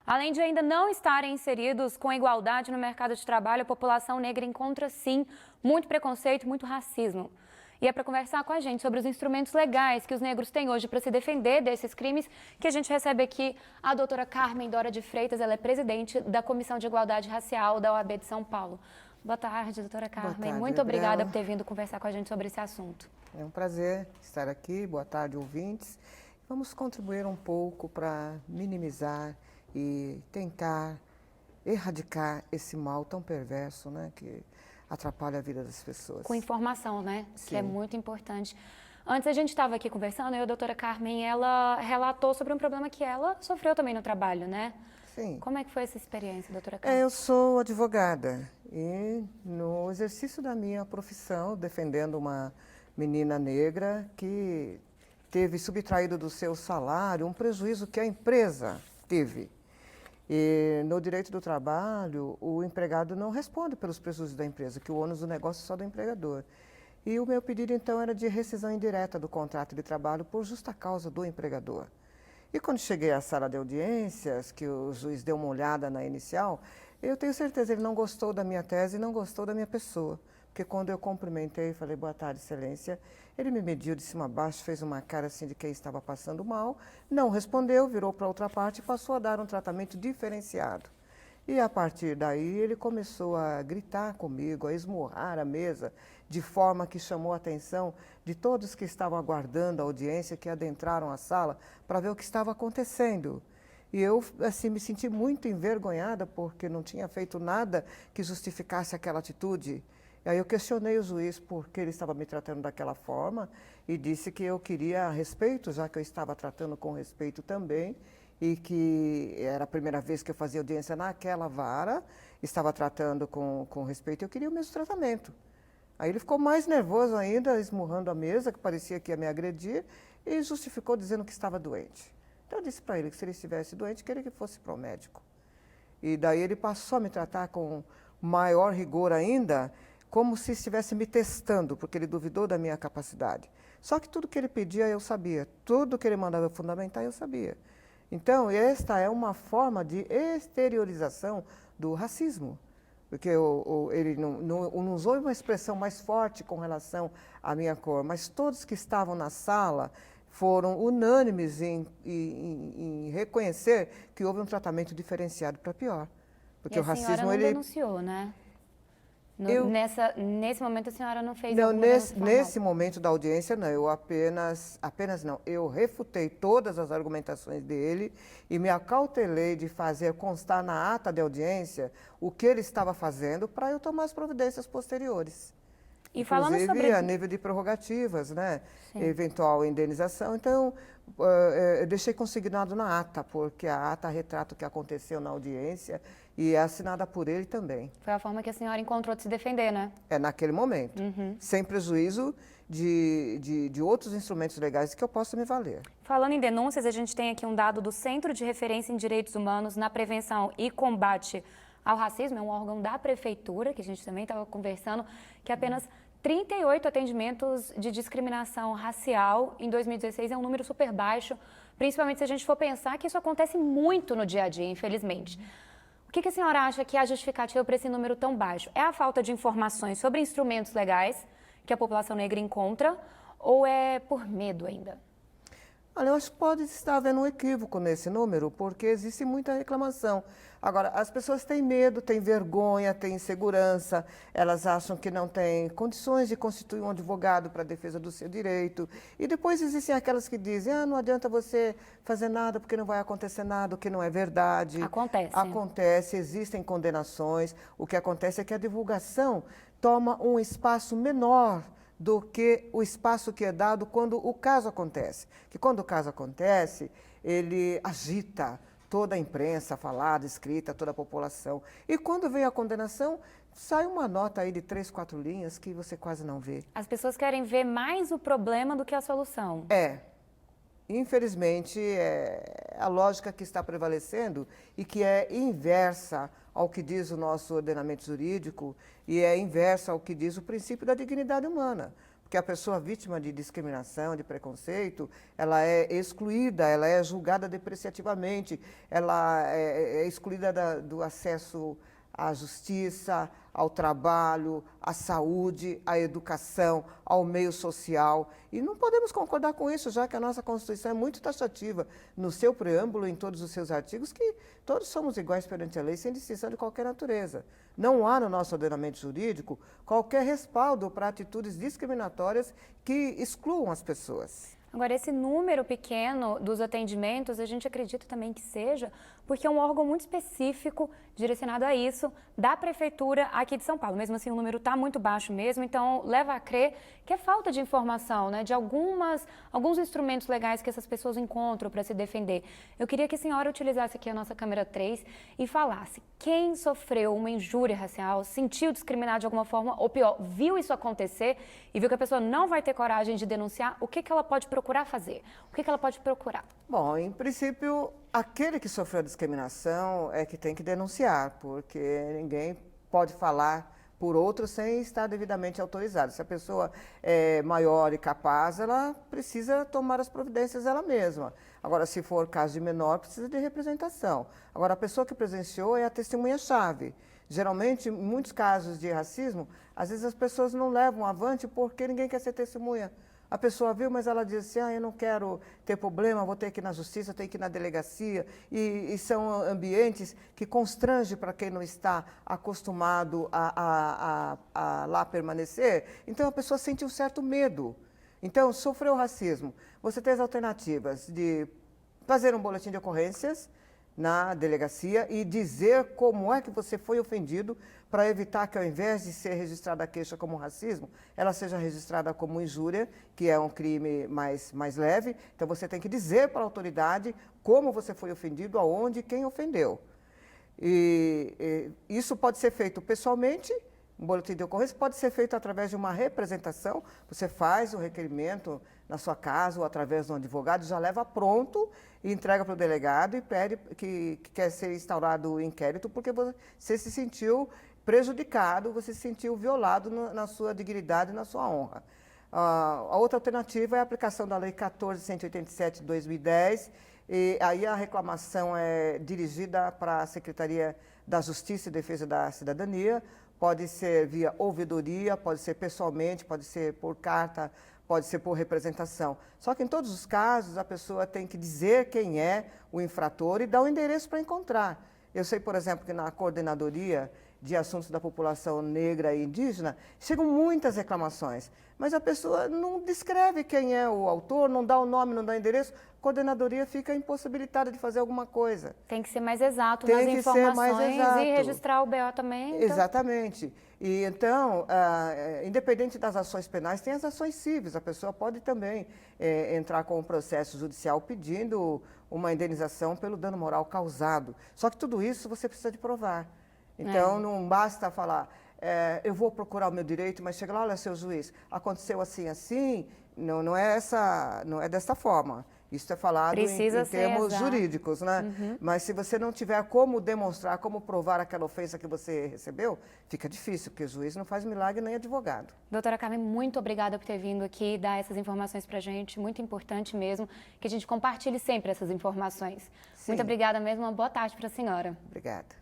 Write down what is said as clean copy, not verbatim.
Além de ainda não estarem inseridos com igualdade no mercado de trabalho, a população negra encontra, sim, muito preconceito, muito racismo. E é para conversar com a gente sobre os instrumentos legais que os negros têm hoje para se defender desses crimes que a gente recebe aqui a doutora Carmen Dora de Freitas. Ela é presidente da Comissão de Igualdade Racial da OAB de São Paulo. Boa tarde, doutora Carmen. Boa tarde, muito obrigada Gabriela. por ter vindo conversar com a gente sobre esse assunto. É um prazer estar aqui. Boa tarde, ouvintes. Vamos contribuir um pouco para minimizar e tentar erradicar esse mal tão perverso, né, que atrapalha a vida das pessoas. Com informação, né? Sim. Que é muito importante. Antes a gente estava aqui conversando e a doutora Carmen, ela relatou sobre um problema que ela sofreu também no trabalho, né? Sim. Como é que foi essa experiência, doutora Carmen? Eu sou advogada e no exercício da minha profissão, defendendo uma menina negra que teve subtraído do seu salário um prejuízo que a empresa teve. E no direito do trabalho, o empregado não responde pelos prejuízos da empresa, que o ônus do negócio é só do empregador. E o meu pedido, então, era de rescisão indireta do contrato de trabalho por justa causa do empregador. E quando cheguei à sala de audiências, que o juiz deu uma olhada na inicial, eu tenho certeza, ele não gostou da minha tese e não gostou da minha pessoa. Porque quando eu cumprimentei e falei, boa tarde, excelência, ele me mediu de cima a baixo, fez uma cara assim de quem estava passando mal, não respondeu, virou para outra parte e passou a dar um tratamento diferenciado. E a partir daí ele começou a gritar comigo, a esmurrar a mesa, de forma que chamou a atenção de todos que estavam aguardando a audiência, que adentraram a sala para ver o que estava acontecendo. E eu, assim, me senti muito envergonhada porque não tinha feito nada que justificasse aquela atitude. E aí eu questionei o juiz por que ele estava me tratando daquela forma e disse que eu queria respeito, já que eu estava tratando com respeito também, e que era a primeira vez que eu fazia audiência naquela vara, estava tratando com respeito e eu queria o mesmo tratamento. Aí ele ficou mais nervoso ainda, esmurrando a mesa, que parecia que ia me agredir, e justificou dizendo que estava doente. Então eu disse para ele que se ele estivesse doente, queria que fosse para o médico. E daí ele passou a me tratar com maior rigor ainda, como se estivesse me testando, porque ele duvidou da minha capacidade. Só que tudo que ele pedia eu sabia, tudo que ele mandava fundamentar eu sabia. Então, esta é uma forma de exteriorização do racismo, porque ele não usou uma expressão mais forte com relação à minha cor, mas todos que estavam na sala foram unânimes em reconhecer que houve um tratamento diferenciado para pior. Porque e o racismo, a senhora não ele denunciou, né? Eu- Nesse momento a senhora não fez Não, alguma denúncia formal? nesse momento da audiência, não. Eu apenas não. Eu refutei todas as argumentações dele e me acautelei de fazer constar na ata de audiência o que ele estava fazendo para eu tomar as providências posteriores. E falando Inclusive, sobre... a nível de prerrogativas, né? Sim. Eventual indenização. Então, eu deixei consignado na ata, porque a ata retrata o que aconteceu na audiência e é assinada por ele também. Foi a forma que a senhora encontrou de se defender, né? É naquele momento, sem prejuízo de outros instrumentos legais que eu possa me valer. Falando em denúncias, a gente tem aqui um dado do Centro de Referência em Direitos Humanos na Prevenção e Combate ao Racismo, é um órgão da Prefeitura, que a gente também estava conversando, que apenas 38 atendimentos de discriminação racial em 2016 é um número super baixo, principalmente se a gente for pensar que isso acontece muito no dia a dia, infelizmente. O que a senhora acha que é a justificativa para esse número tão baixo? É a falta de informações sobre instrumentos legais que a população negra encontra ou é por medo ainda? Olha, eu acho que pode estar havendo um equívoco nesse número, porque existe muita reclamação. Agora, as pessoas têm medo, têm vergonha, têm insegurança, elas acham que não têm condições de constituir um advogado para a defesa do seu direito. E depois existem aquelas que dizem, não adianta você fazer nada porque não vai acontecer nada, o que não é verdade. Acontece. Acontece, existem condenações. O que acontece é que a divulgação toma um espaço menor do que o espaço que é dado quando o caso acontece. Que quando o caso acontece, ele agita toda a imprensa falada, escrita, toda a população. E quando vem a condenação, sai uma nota aí de 3, 4 linhas que você quase não vê. As pessoas querem ver mais o problema do que a solução. Infelizmente, é a lógica que está prevalecendo e que é inversa ao que diz o nosso ordenamento jurídico e é inversa ao que diz o princípio da dignidade humana. porque a pessoa vítima de discriminação, de preconceito, ela é excluída, ela é julgada depreciativamente, ela é excluída do acesso à justiça, ao trabalho, à saúde, à educação, ao meio social. E não podemos concordar com isso, já que a nossa Constituição é muito taxativa no seu preâmbulo, em todos os seus artigos, que todos somos iguais perante a lei, sem distinção de qualquer natureza. Não há no nosso ordenamento jurídico qualquer respaldo para atitudes discriminatórias que excluam as pessoas. Agora, esse número pequeno dos atendimentos, a gente acredita também que seja porque é um órgão muito específico direcionado a isso da Prefeitura aqui de São Paulo. Mesmo assim, o número está muito baixo mesmo, então leva a crer que é falta de informação, né, de alguns instrumentos legais que essas pessoas encontram para se defender. Eu queria que a senhora utilizasse aqui a nossa câmera 3 e falasse quem sofreu uma injúria racial, sentiu discriminado de alguma forma, ou pior, viu isso acontecer e viu que a pessoa não vai ter coragem de denunciar, o que ela pode procurar fazer? O que ela pode procurar? Bom, em princípio, aquele que sofreu a discriminação é que tem que denunciar, porque ninguém pode falar por outro sem estar devidamente autorizado. Se a pessoa é maior e capaz, ela precisa tomar as providências ela mesma. Agora, se for caso de menor, precisa de representação. Agora, a pessoa que presenciou é a testemunha-chave. Geralmente, em muitos casos de racismo, às vezes as pessoas não levam avante porque ninguém quer ser testemunha. A pessoa viu, mas ela diz assim, eu não quero ter problema, vou ter que ir na justiça, tenho que ir na delegacia. E são ambientes que constrangem para quem não está acostumado a lá permanecer. Então, a pessoa sente um certo medo. Então, sofreu racismo. Você tem as alternativas de fazer um boletim de ocorrências na delegacia e dizer como é que você foi ofendido para evitar que, ao invés de ser registrada a queixa como racismo, ela seja registrada como injúria, que é um crime mais leve. Então, você tem que dizer para a autoridade como você foi ofendido, aonde e quem ofendeu. E isso pode ser feito pessoalmente. Um boletim de ocorrência pode ser feito através de uma representação. Você faz o requerimento na sua casa ou através de um advogado, já leva pronto e entrega para o delegado e pede que quer ser instaurado o inquérito porque você se sentiu prejudicado, você se sentiu violado na sua dignidade e na sua honra. A outra alternativa é a aplicação da Lei 14.187 de 2010, e aí a reclamação é dirigida para a Secretaria da Justiça e Defesa da Cidadania. Pode ser via ouvidoria, pode ser pessoalmente, pode ser por carta, pode ser por representação. Só que em todos os casos a pessoa tem que dizer quem é o infrator e dar o endereço para encontrar. Eu sei, por exemplo, que na Coordenadoria de Assuntos da População Negra e Indígena chegam muitas reclamações, mas a pessoa não descreve quem é o autor, não dá o nome, não dá o endereço, a coordenadoria fica impossibilitada de fazer alguma coisa. Tem que ser mais exato nas informações e registrar o BO também. Então... Exatamente. E então, independente das ações penais, tem as ações cíveis. A pessoa pode também entrar com um processo judicial pedindo uma indenização pelo dano moral causado. Só que tudo isso você precisa de provar. Então, não basta falar, eu vou procurar o meu direito, mas chega lá, olha, seu juiz, aconteceu assim, assim, não é dessa forma. Isso é falado em termos jurídicos, né? Uhum. Mas se você não tiver como demonstrar, como provar aquela ofensa que você recebeu, fica difícil, porque o juiz não faz milagre nem advogado. Doutora Carmen, muito obrigada por ter vindo aqui dar essas informações para a gente. Muito importante mesmo que a gente compartilhe sempre essas informações. Sim. Muito obrigada mesmo, uma boa tarde para a senhora. Obrigada.